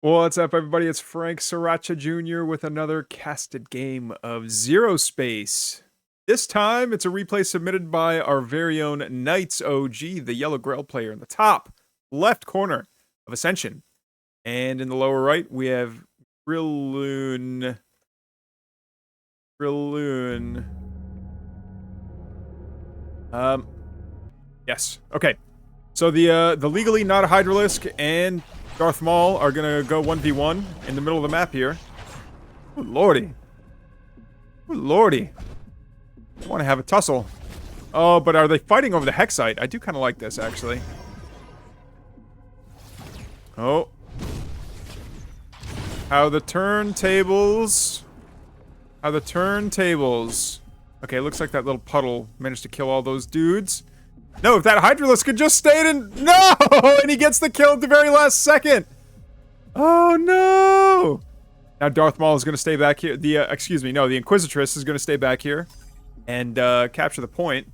What's up, everybody? It's Frank Sriracha Jr. with another casted game of Zero Space. This time, it's a replay submitted by our very own NightzOG, the yellow Grail player, in the top left corner of Ascension. And in the lower right, we have Grillune. Yes. Okay. So the legally not a Hydralisk and Darth Maul are gonna go 1v1 in the middle of the map here. Ooh, lordy. Ooh, lordy. I want to have a tussle. Oh, but are they fighting over the Hexite? I do kind of like this, actually. Oh. How the turntables. How the turntables. Okay, looks like that little puddle managed to kill all those dudes. No, if that Hydralisk could just stayed in... No! And he gets the kill at the very last second! Oh, no! Now Darth Maul is going to stay back here. The Inquisitress is going to stay back here and capture the point.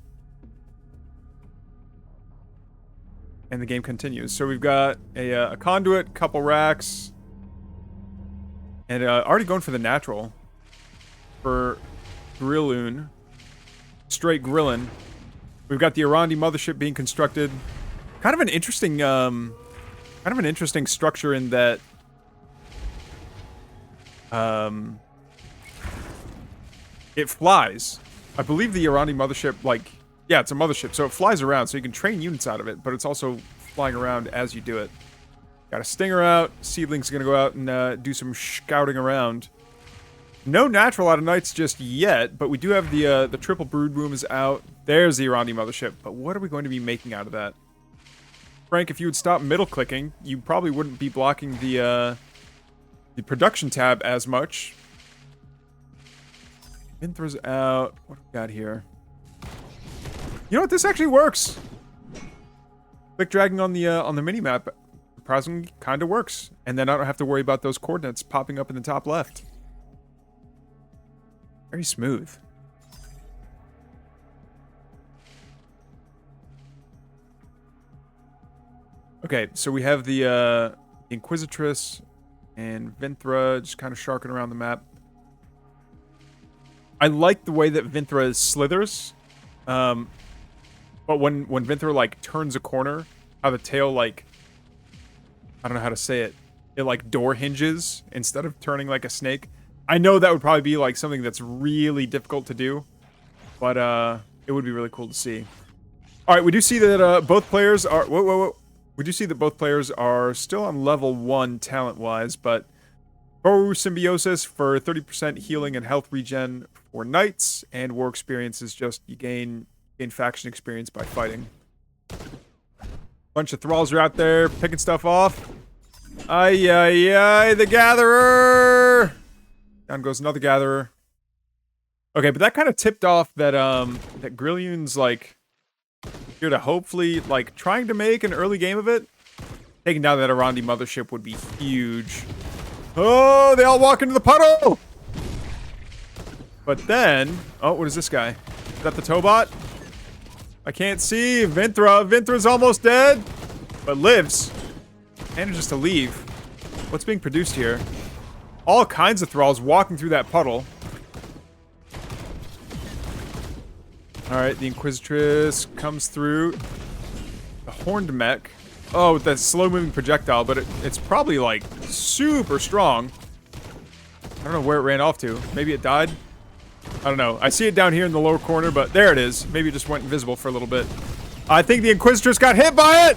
And the game continues. So we've got a conduit, couple racks, and already going for the natural for Grillune. Straight grillin'. We've got the Arandi mothership being constructed. Kind of an interesting structure in that it flies. I believe the Arandi mothership, yeah, it's a mothership, so it flies around, so you can train units out of it, but it's also flying around as you do it. Got a Stinger out. Seedling's gonna go out and do some scouting around. No natural out of Knights just yet, but we do have the triple brood booms out. There's the Arandi mothership, but what are we going to be making out of that? Frank, if you would stop middle clicking, you probably wouldn't be blocking the production tab as much. Minthra's out. What do we got here? You know what? This actually works. Click dragging on the mini map, surprisingly, kind of works, and then I don't have to worry about those coordinates popping up in the top left. Very smooth. Okay, so we have the Inquisitress and Vinthra just kind of sharking around the map. I like the way that Vinthra slithers, but when Vinthra turns a corner, how the tail I don't know how to say it. It door hinges instead of turning like a snake. I know that would probably be something that's really difficult to do, but it would be really cool to see. All right, we do see that both players are. Whoa. We do see that both players are still on level 1 talent-wise, but Toru Symbiosis for 30% healing and health regen for Knights, and War Experience is just you gain faction experience by fighting. Bunch of thralls are out there picking stuff off. Ay, the Gatherer! Down goes another Gatherer. Okay, but that kind of tipped off that that Grillune's here to hopefully trying to make an early game of it. Taking down that Arandi mothership would be huge. Oh, they all walk into the puddle! But then, oh, what is this guy? Is that the Tobot? I can't see. Vinthra's almost dead, but lives. Manages to leave. What's being produced here? All kinds of thralls walking through that puddle. Alright, the Inquisitress comes through. The Horned Mech. Oh, with that slow-moving projectile, but it's probably, super strong. I don't know where it ran off to. Maybe it died? I don't know. I see it down here in the lower corner, but there it is. Maybe it just went invisible for a little bit. I think the Inquisitress got hit by it!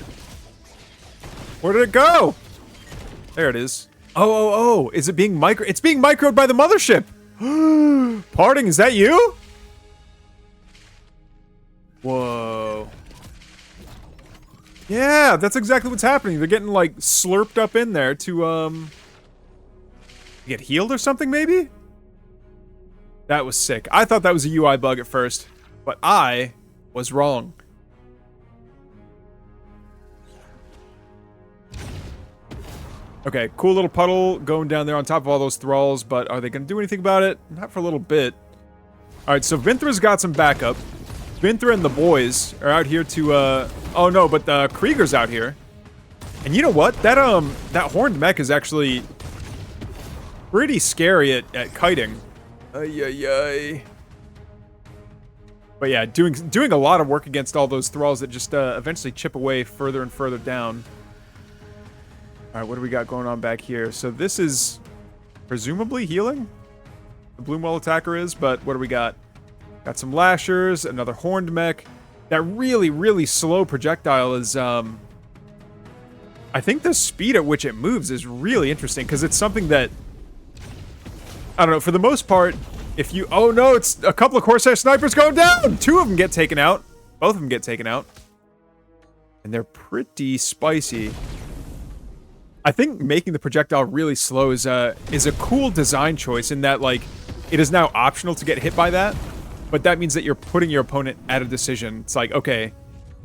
Where did it go? There it is. Oh. Is it being micro? It's being microed by the mothership. Parting, is that you? Whoa. Yeah, that's exactly what's happening. They're getting, slurped up in there to, get healed or something, maybe? That was sick. I thought that was a UI bug at first, but I was wrong. Okay, cool little puddle going down there on top of all those thralls, but are they going to do anything about it? Not for a little bit. Alright, so Vinthra's got some backup. Vinthra and the boys are out here to, oh no, but Krieger's out here. And you know what? That horned mech is actually pretty scary at kiting. Ay, ay, ay. But yeah, doing a lot of work against all those thralls that just eventually chip away further and further down. All right, what do we got going on back here? So this is presumably healing. The Bloomwell attacker is, but what do we got? Got some lashers, another horned mech. That really, really slow projectile is, I think the speed at which it moves is really interesting, because it's something that, I don't know, for the most part, if you, oh no, it's a couple of Corsair snipers going down! 2 of them get taken out. Both of them get taken out. And they're pretty spicy. I think making the projectile really slow is a cool design choice in that, like, it is now optional to get hit by that, but that means that you're putting your opponent at a decision. It's like, okay,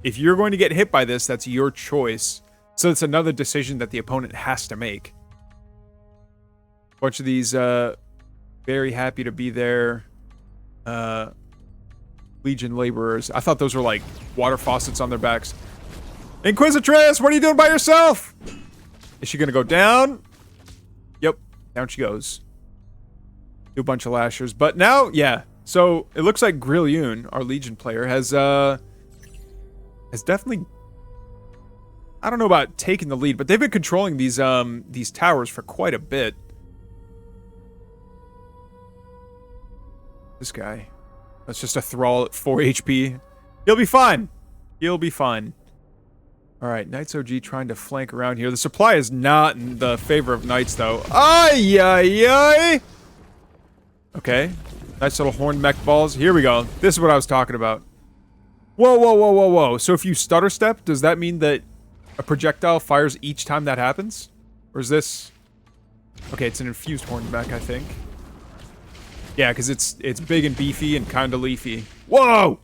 if you're going to get hit by this, that's your choice. So it's another decision that the opponent has to make. A bunch of these, very happy to be there, Legion laborers. I thought those were like water faucets on their backs. Inquisitress, what are you doing by yourself? Is she gonna go down? Yep, down she goes. Do a bunch of lashers, but now, yeah. So it looks like Grillune, our Legion player, has definitely, I don't know about taking the lead, but they've been controlling these towers for quite a bit. This guy, that's just a thrall at 4 HP. He'll be fine. He'll be fine. All right, NightzOG trying to flank around here. The supply is not in the favor of Knights, though. Ay, ay, ay! Okay, nice little horned mech balls. Here we go. This is what I was talking about. Whoa, whoa, whoa, whoa, whoa. So if you stutter step, does that mean that a projectile fires each time that happens? Or is this... Okay, it's an infused horned mech, I think. Yeah, because it's big and beefy and kind of leafy. Whoa!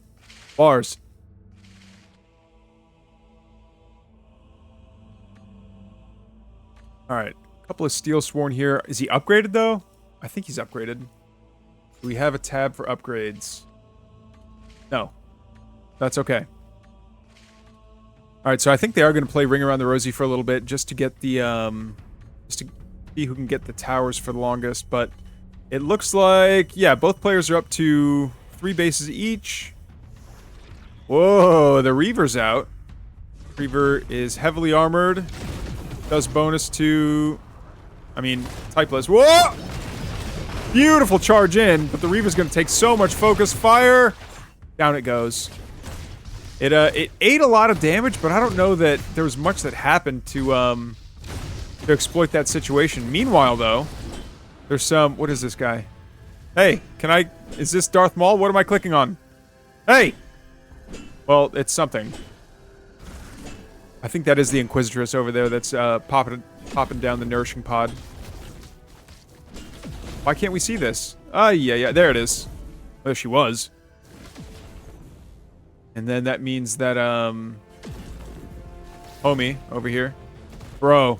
Bars. Alright, a couple of Steel Sworn here. Is he upgraded, though? I think he's upgraded. Do we have a tab for upgrades? No. That's okay. Alright, so I think they are going to play Ring Around the Rosie for a little bit, just to get the, just to see who can get the towers for the longest, but it looks like, yeah, both players are up to 3 bases each. Whoa, the Reaver's out. Reaver is heavily armored. Does bonus to... I mean, typeless. Whoa! Beautiful charge in, but the Reaver's going to take so much focus fire. Down it goes. It ate a lot of damage, but I don't know that there was much that happened to exploit that situation. Meanwhile, though, there's some... What is this guy? Hey, can I... Is this Darth Maul? What am I clicking on? Hey! Well, it's something. I think that is the Inquisitress over there that's popping down the nourishing pod. Why can't we see this? Ah, yeah, there it is. There she was. And then that means that, homie, over here. Bro.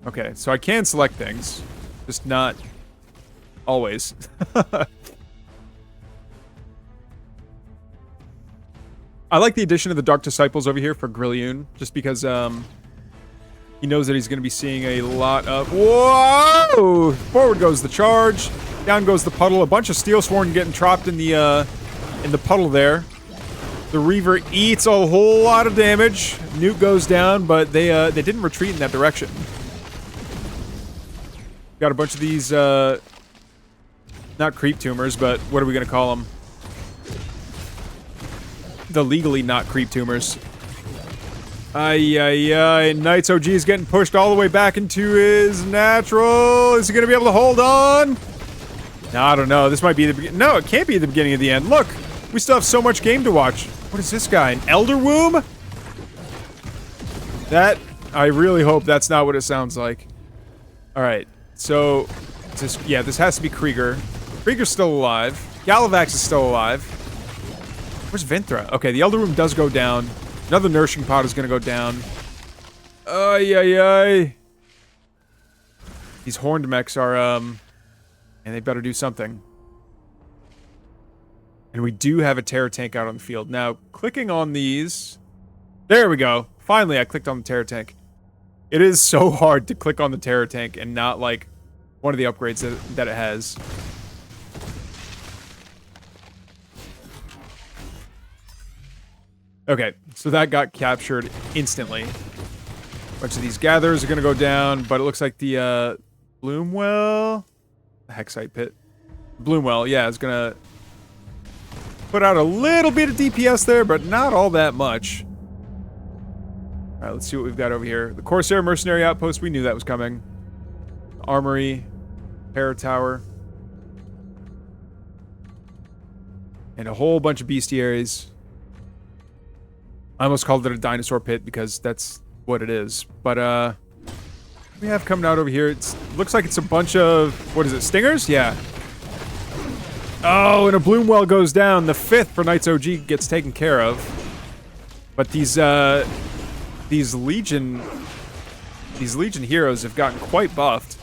Okay, so I can select things. Just not always. I like the addition of the Dark Disciples over here for Grillune, just because he knows that he's going to be seeing a lot of... Whoa! Forward goes the charge. Down goes the puddle. A bunch of Steel Sworn getting trapped in the puddle there. The Reaver eats a whole lot of damage. Nuke goes down, but they didn't retreat in that direction. Got a bunch of these, not creep tumors, but what are we going to call them? The legally not creep tumors. Ay, ay, ay. NightzOG is getting pushed all the way back into his natural. Is he going to be able to hold on? No, I don't know. This might be the beginning. No, it can't be the beginning of the end. Look, we still have so much game to watch. What is this guy? An Elder Womb? That, I really hope that's not what it sounds like. All right, so, this has to be Krieger. Krieger's still alive. Gallivax is still alive. Where's Vinthra? Okay, the Elder Room does go down. Another Nourishing Pod is going to go down. Ay, ay, ay. These horned mechs are, and they better do something. And we do have a Terror Tank out on the field. Now, clicking on these There we go. Finally, I clicked on the terror tank. It is so hard to click on the terror tank and not, like, one of the upgrades that it has. Okay, so that got captured instantly. A bunch of these gatherers are going to go down, but it looks like the, Bloomwell? The Hexite Pit. Bloomwell, yeah, is going to put out a little bit of DPS there, but not all that much. Alright, let's see what we've got over here. The Corsair Mercenary Outpost, we knew that was coming. Armory. Terror Tower. And a whole bunch of bestiaries. I almost called it a dinosaur pit because that's what it is. But, we have coming out over here. It looks like it's a bunch of... What is it? Stingers? Yeah. Oh, and a Bloomwell goes down. The 5th for NightzOG gets taken care of. But these Legion heroes have gotten quite buffed.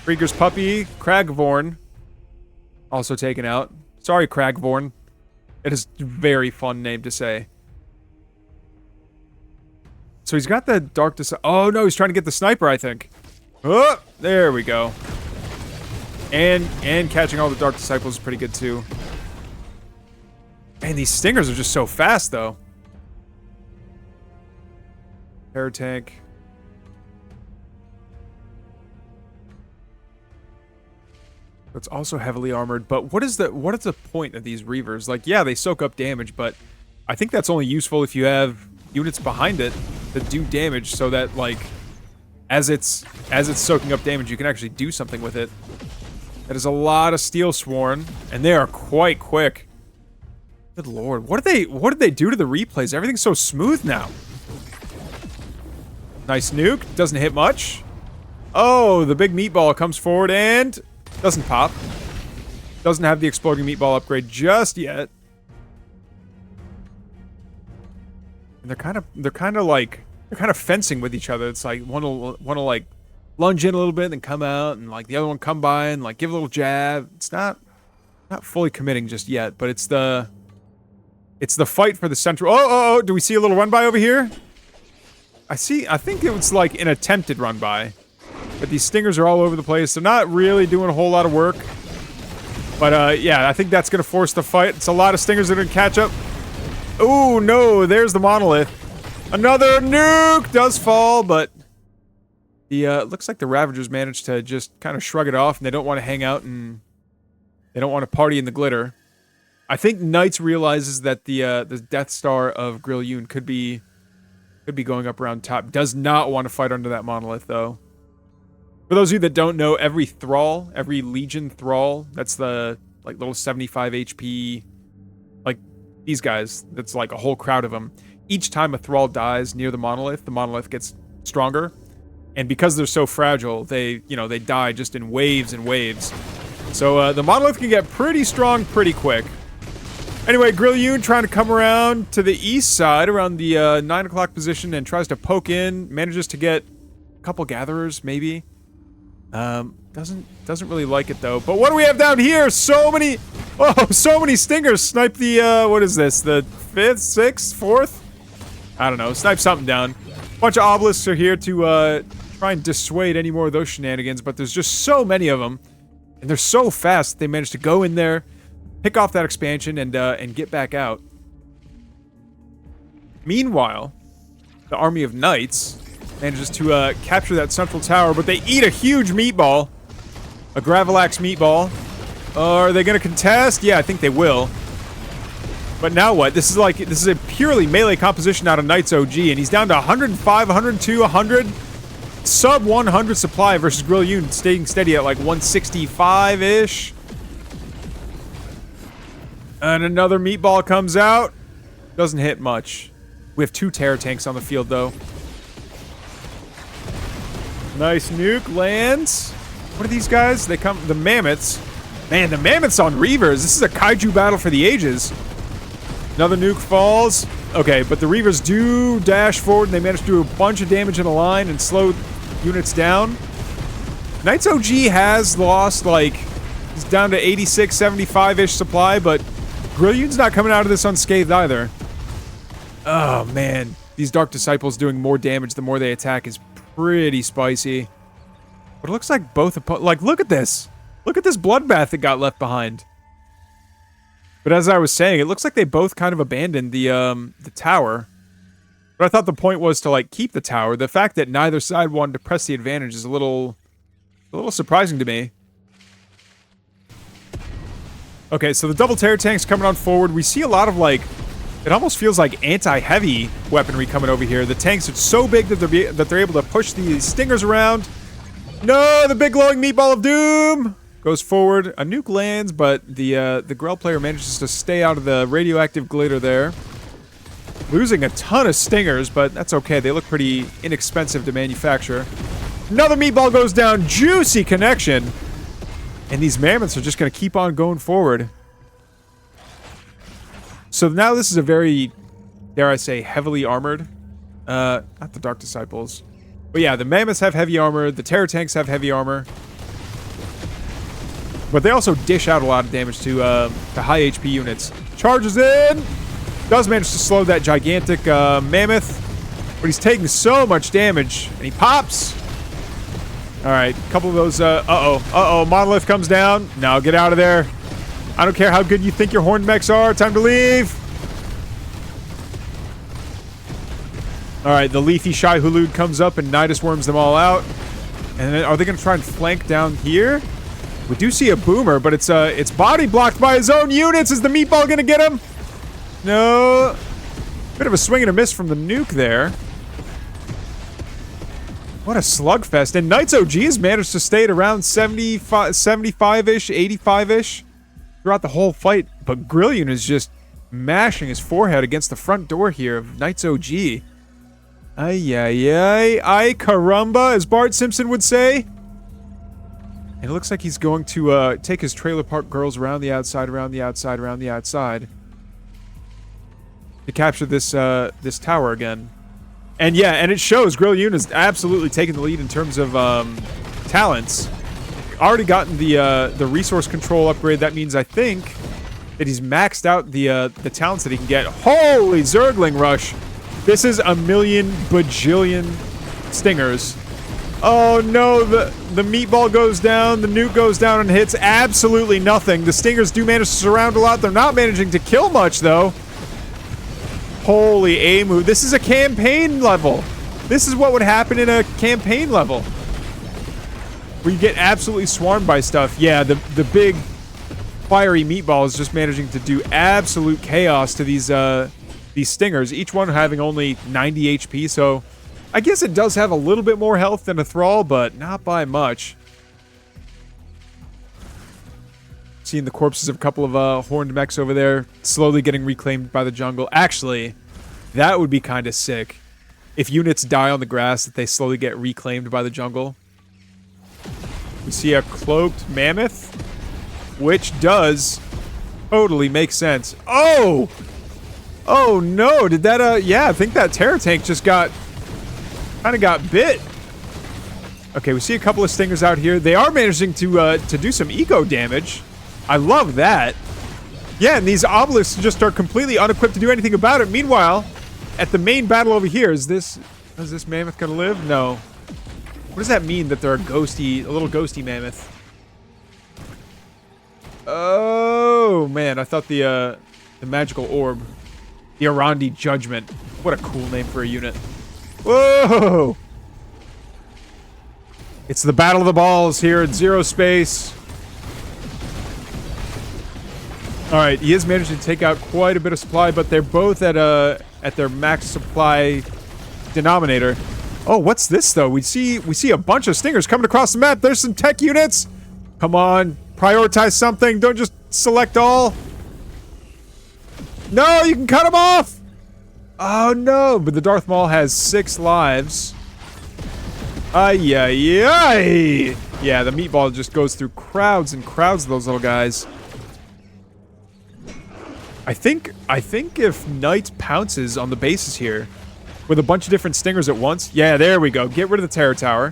Krieger's Puppy, Cragvorn, also taken out. Sorry, Cragvorn. It is a very fun name to say. So he's got the Dark Disciple. Oh no, he's trying to get the sniper, I think. Oh, there we go. And catching all the Dark Disciples is pretty good too. Man, these Stingers are just so fast though. Terror tank. It's also heavily armored, but what is the point of these Reavers? Like, yeah, they soak up damage, but I think that's only useful if you have units behind it that do damage, so that like as it's soaking up damage, you can actually do something with it. That is a lot of Steel Sworn, and they are quite quick. Good lord, what did they do to the replays? Everything's so smooth now. Nice nuke, doesn't hit much. Oh, the big meatball comes forward and doesn't pop. Doesn't have the exploding meatball upgrade just yet. And they're kind of fencing with each other. It's like one will like lunge in a little bit, then come out, and like the other one come by and like give a little jab. It's not fully committing just yet, but it's the fight for the central. Oh, do we see a little run by over here? I think it was like an attempted run by. But these Stingers are all over the place. They're not really doing a whole lot of work. But yeah, I think that's going to force the fight. It's a lot of Stingers that are going to catch up. Oh, no, there's the Monolith. Another nuke does fall, but the looks like the Ravagers managed to just kind of shrug it off, and they don't want to hang out and they don't want to party in the glitter. I think Knights realizes that the Death Star of Grillune could be going up around top. Does not want to fight under that Monolith, though. For those of you that don't know, every Thrall, every Legion Thrall, that's the, like, little 75 HP, like, these guys, that's like a whole crowd of them. Each time a Thrall dies near the Monolith gets stronger. And because they're so fragile, they die just in waves and waves. So, the Monolith can get pretty strong pretty quick. Anyway, Grillune trying to come around to the east side, around the 9 o'clock position, and tries to poke in, manages to get a couple Gatherers, maybe. Doesn't really like it though. But what do we have down here? So many Stingers snipe the, what is this? The 5th, 6th, 4th? I don't know. Snipe something down. Bunch of obelisks are here to, try and dissuade any more of those shenanigans, but there's just so many of them. And they're so fast that they managed to go in there, pick off that expansion, and get back out. Meanwhile, the army of Knights manages to capture that central tower, but they eat a huge meatball. A Gravelax meatball. Are they going to contest? Yeah, I think they will. But now what? This is a purely melee composition out of NightzOG, and he's down to 105, 102, 100. Sub 100 supply versus Grillune staying steady at like 165-ish. And another meatball comes out. Doesn't hit much. We have 2 terror tanks on the field, though. Nice nuke lands. What are these guys? They come... The Mammoths. Man, the Mammoths on Reavers. This is a kaiju battle for the ages. Another nuke falls. Okay, but the Reavers do dash forward, and they manage to do a bunch of damage in a line and slow units down. NightzOG has lost, like... He's down to 86, 75-ish supply, but Grillune's not coming out of this unscathed either. Oh, man. these Dark Disciples doing more damage the more they attack is pretty spicy. But it looks like both like, look at this. Look at this bloodbath that got left behind. But as I was saying, it looks like they both kind of abandoned the tower. But I thought the point was to, like, keep the tower. The fact that neither side wanted to press the advantage is a little surprising to me. Okay, so the double terror tanks coming on forward. We see a lot of, like, it almost feels like anti-heavy weaponry coming over here. The tanks are so big that they're able to push these stingers around. No, the big glowing meatball of doom goes forward. A nuke lands, but the Grell player manages to stay out of the radioactive glitter there. Losing a ton of stingers, but that's okay. They look pretty inexpensive to manufacture. Another meatball goes down. Juicy connection. And these mammoths are just going to keep on going forward. So now this is a very, dare I say, heavily armored. Not the Dark Disciples. But yeah, the mammoths have heavy armor. The terror tanks have heavy armor. But they also dish out a lot of damage to high HP units. Charges in! Does manage to slow that gigantic mammoth. But he's taking so much damage. And he pops! Alright, a couple of those, uh-oh, monolith comes down. No, get out of there. I don't care how good you think your horned mechs are. Time to leave. Alright, the leafy Shai Hulud comes up and Nidus worms them all out. And then, are they going to try and flank down here? We do see a boomer, but it's body blocked by his own units. Is the meatball going to get him? No. Bit of a swing and a miss from the nuke there. What a slugfest. And NightzOG has managed to stay at around 75-ish, 85-ish throughout the whole fight. But Grillune is just mashing his forehead against the front door here of NightzOG. Ay, ay, ay. Ay, caramba, as Bart Simpson would say. And it looks like he's going to take his trailer park girls around the outside, around the outside, around the outside. To capture this this tower again. And yeah, and it shows Grillune is absolutely taking the lead in terms of talents. Already gotten the resource control upgrade. That means I think that he's maxed out the talents that he can get. Holy Zergling Rush! This is a million bajillion stingers. Oh no, the meatball goes down, the nuke goes down and hits absolutely nothing. The stingers do manage to surround a lot. They're not managing to kill much though. Holy A-move. This is a campaign level. This is what would happen in a campaign level. Where you get absolutely swarmed by stuff. Yeah, the big fiery meatball is just managing to do absolute chaos to these stingers. Each one having only 90 HP, so I guess it does have a little bit more health than a Thrall, but not by much. Seeing the corpses of a couple of horned mechs over there, slowly getting reclaimed by the jungle. Actually, that would be kind of sick. If units die on the grass, that they slowly get reclaimed by the jungle. We see a cloaked mammoth, which does totally make sense. Oh! Oh no, did that, yeah, I think that terror tank just kind of got bit. Okay, we see a couple of stingers out here. They are managing to do some eco damage. I love that. Yeah, and these obelisks just are completely unequipped to do anything about it. Meanwhile, at the main battle over here, is this mammoth gonna live? No. What does that mean that they're a little ghosty mammoth? Oh man, I thought the magical orb, the Arandi Judgment. What a cool name for a unit. Whoa! It's the Battle of the Balls here at Zero Space. Alright, he has managed to take out quite a bit of supply, but they're both at their max supply denominator. Oh, what's this though? We see a bunch of stingers coming across the map. There's some tech units. Come on, prioritize something. Don't just select all. No, you can cut them off. Oh no, but the Darth Maul has 6 lives. Ay, ay, ay. Yeah, the meatball just goes through crowds and crowds of those little guys. I think if Knight pounces on the bases here with a bunch of different stingers at once. Yeah, there we go. Get rid of the terror tower.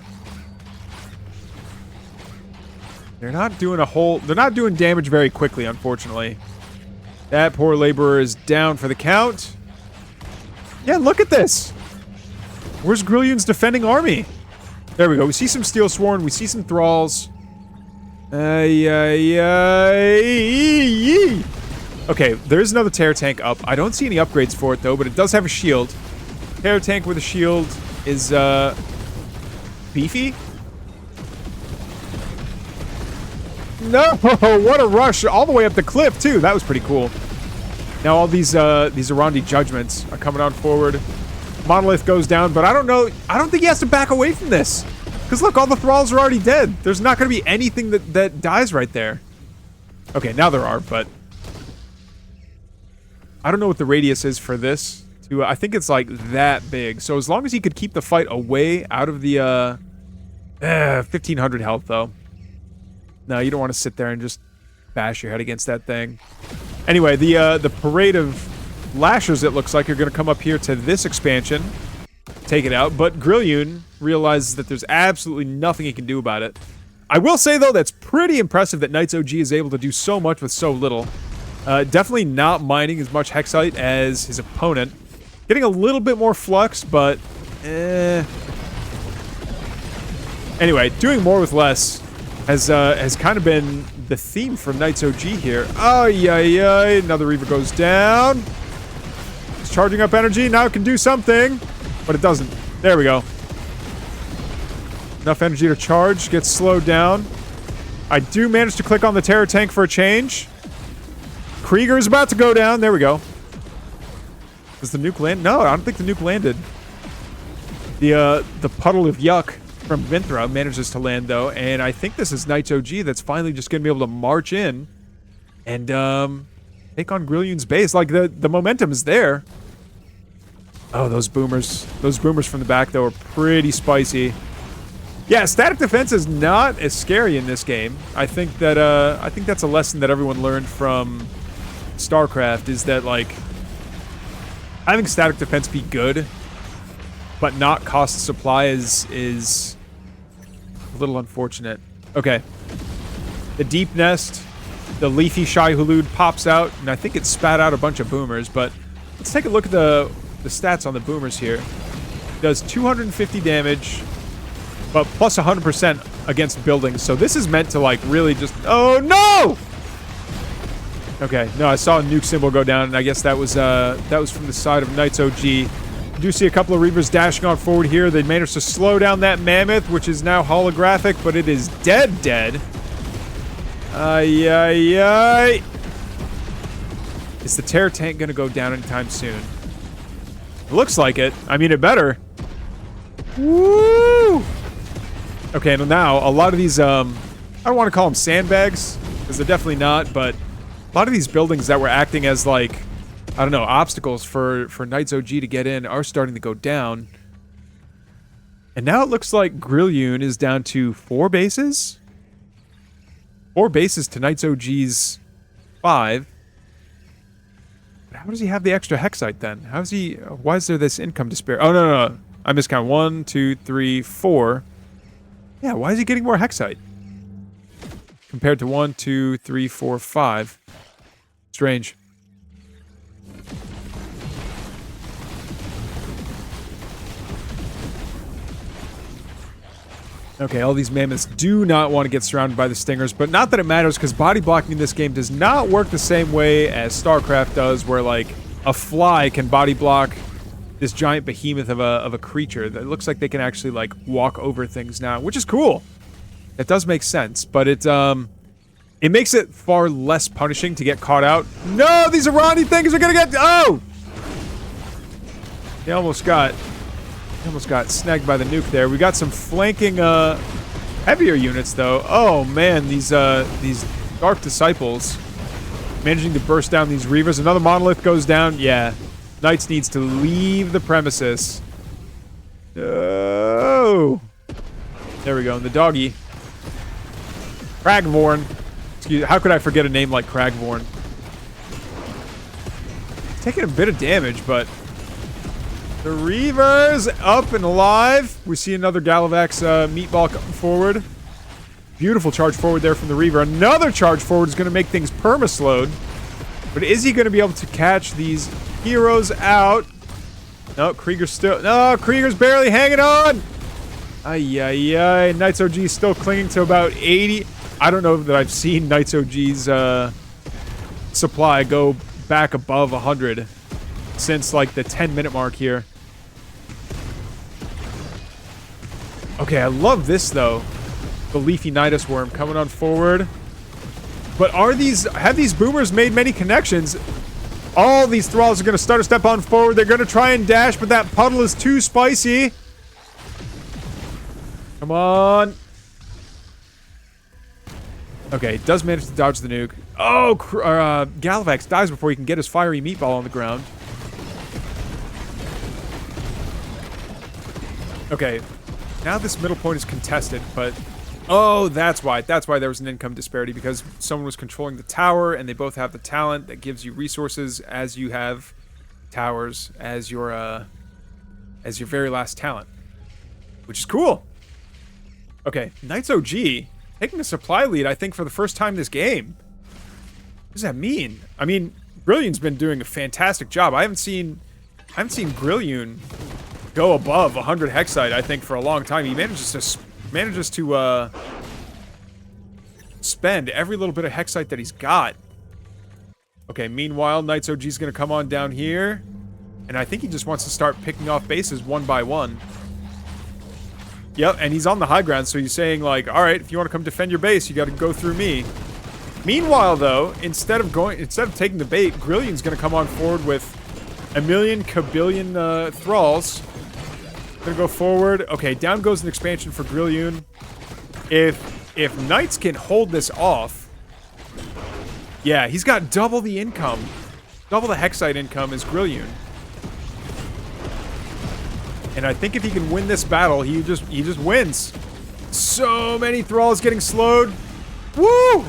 They're not doing damage very quickly, unfortunately. That poor laborer is down for the count. Yeah, look at this. Where's Grillune's defending army? There we go. We see some Steel Sworn. We see some Thralls. Okay, there's another Terror Tank up. I don't see any upgrades for it, though, but it does have a shield. Terror Tank with a shield is, beefy? No! What a rush! All the way up the cliff, too. That was pretty cool. Now all these Arandi Judgments are coming on forward. Monolith goes down, but I don't know. I don't think he has to back away from this. Because look, all the Thralls are already dead. There's not going to be anything that dies right there. Okay, now there are, but... I don't know what the radius is for this. I think it's like that big. So as long as he could keep the fight away out of the 1500 health, though. No, you don't want to sit there and just bash your head against that thing. Anyway, the parade of Lashers, it looks like, are going to come up here to this expansion. Take it out. But Grillune realizes that there's absolutely nothing he can do about it. I will say, though, that's pretty impressive that NightzOG is able to do so much with so little. Definitely not mining as much Hexite as his opponent. Getting a little bit more flux, but... Anyway, doing more with less has kind of been the theme for NightzOG here. Oh, yeah. Another Reaver goes down. It's charging up energy. Now it can do something. But it doesn't. There we go. Enough energy to charge. Gets slowed down. I do manage to click on the Terror Tank for a change. Krieger's about to go down. There we go. Does the nuke land? No, I don't think the nuke landed. The puddle of yuck from Vinthra manages to land, though. And I think this is NightzOG that's finally just going to be able to march in and take on Grillune's base. Like, the momentum is there. Oh, those boomers. Those boomers from the back, though, are pretty spicy. Yeah, static defense is not as scary in this game. I think that's a lesson that everyone learned from StarCraft, is that, like, having static defense be good, but not cost supply is a little unfortunate. Okay. The Deep Nest, the Leafy Shai Hulud pops out, and I think it spat out a bunch of boomers, but let's take a look at the stats on the boomers here. It does 250 damage, but plus 100% against buildings. So this is meant to, like, really just... Oh, no! Okay, no, I saw a nuke symbol go down, and I guess that was from the side of NightzOG. You do see a couple of Reavers dashing on forward here. They managed to slow down that Mammoth, which is now holographic, but it is dead. Ay. Is the Terror Tank going to go down anytime soon? It looks like it. I mean, it better. Woo! Okay, now, a lot of these, I don't want to call them sandbags, because they're definitely not, but a lot of these buildings that were acting as, like, I don't know, obstacles for NightzOG to get in are starting to go down. And now it looks like Grillune is down to 4 bases? 4 bases to NightzOG's 5. How does he have the extra Hexite then? How's he... Why is there this income despair? Oh, no. I miscount. 1, 2, 3, 4. Yeah, why is he getting more Hexite? Compared to 1, 2, 3, 4, 5. Strange. Okay, all these mammoths do not want to get surrounded by the stingers, but not that it matters, because body blocking in this game does not work the same way as StarCraft does, where, like, a fly can body block this giant behemoth of a creature. That looks like they can actually, like, walk over things now, which is cool. That does make sense, but it makes it far less punishing to get caught out. No, these Arani things are gonna get... Oh! They almost got snagged by the nuke there. We got some flanking, heavier units, though. Oh, man, these Dark Disciples managing to burst down these Reavers. Another Monolith goes down. Yeah, Knights needs to leave the premises. Oh! There we go, and the doggy. Cragvorn. Excuse, how could I forget a name like Cragvorn? Taking a bit of damage, but... The Reavers up and alive. We see another Galavax meatball coming forward. Beautiful charge forward there from the Reaver. Another charge forward is going to make things perma-slowed. But is he going to be able to catch these heroes out? No, Krieger's still... No, Krieger's barely hanging on! Ay, ay, ay. NightzOG still clinging to about 80. I don't know that I've seen NightzOG's supply go back above 100 since, like, the 10-minute mark here. Okay, I love this, though. The Leafy Nidus Worm coming on forward. But have these boomers made many connections? All these thralls are going to start a step on forward. They're going to try and dash, but that puddle is too spicy. Come on. Okay, does manage to dodge the nuke. Oh, Galavax dies before he can get his fiery meatball on the ground. Okay, now this middle point is contested, but... Oh, that's why. That's why there was an income disparity, because someone was controlling the tower, and they both have the talent that gives you resources as you have towers as your very last talent. Which is cool. Okay, NightzOG taking a supply lead, I think, for the first time this game. What does that mean? I mean, Grillune's been doing a fantastic job. I haven't seen Grillune go above 100 Hexite, I think, for a long time. He manages to spend every little bit of Hexite that he's got. Okay, meanwhile, NightzOG's gonna come on down here. And I think he just wants to start picking off bases one by one. Yep, and he's on the high ground, so he's saying, like, alright, if you want to come defend your base, you gotta go through me. Meanwhile, though, instead of taking the bait, Grillune's gonna come on forward with a million kabillion thralls. Gonna go forward. Okay, down goes an expansion for Grillune. If Knights can hold this off, yeah, he's got double the income, double the Hexite income as Grillune. And I think if he can win this battle, he just wins. So many thralls getting slowed. Woo!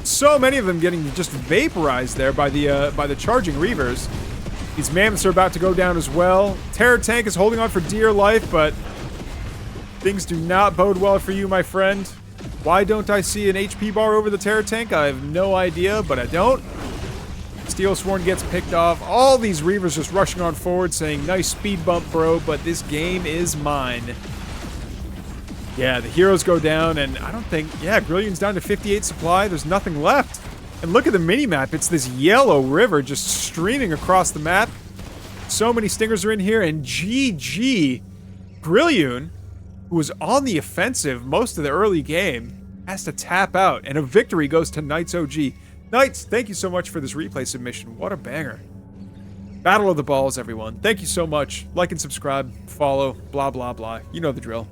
So many of them getting just vaporized there by the charging Reavers. These mammoths are about to go down as well. Terror Tank is holding on for dear life, but things do not bode well for you, my friend. Why don't I see an HP bar over the Terror Tank? I have no idea, but I don't. Steel Sworn gets picked off. All these Reavers just rushing on forward saying, nice speed bump, bro, but this game is mine. Yeah, the heroes go down, and I don't think... Yeah, Grillune's down to 58 supply. There's nothing left. And look at the mini-map. It's this yellow river just streaming across the map. So many stingers are in here, and GG. Grillune, who was on the offensive most of the early game, has to tap out, and a victory goes to NightzOG. Knights, thank you so much for this replay submission. What a banger. Battle of the Balls, everyone. Thank you so much. Like and subscribe, follow, blah, blah, blah. You know the drill.